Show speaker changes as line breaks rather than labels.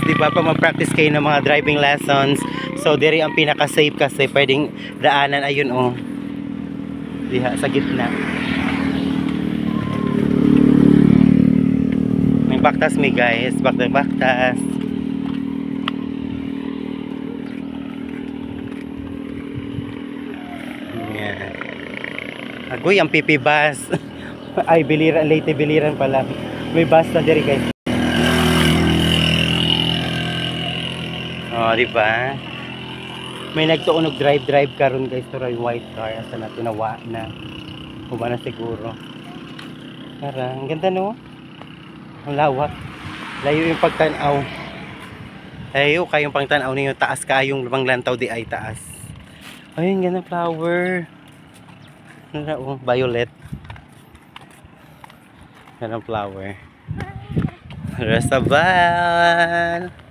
di ba? Pag mag-practice kayo ng mga driving lessons, so diri ang pinaka-safe kasi pwedeng daanan. Ayun oh. Diha sa gitna. May baktas mi guys, baktas. Yan. Agoy ang pipi bus. Ay biliran, late biliran pala. May bus na diri guys. Oh, di ba? May nagtuunog drive karon guys, to yung white car asa na tinawa na. Kuba na siguro. Tara, ang ganda no. Ang lawak. Layo yung pagtanaw. Layo kayong pagtanaw ninyo, taas kayong lumang lantaw di ay taas. Ay, ang ganda flower. Ano, violet. Ganda flower. Rastaban.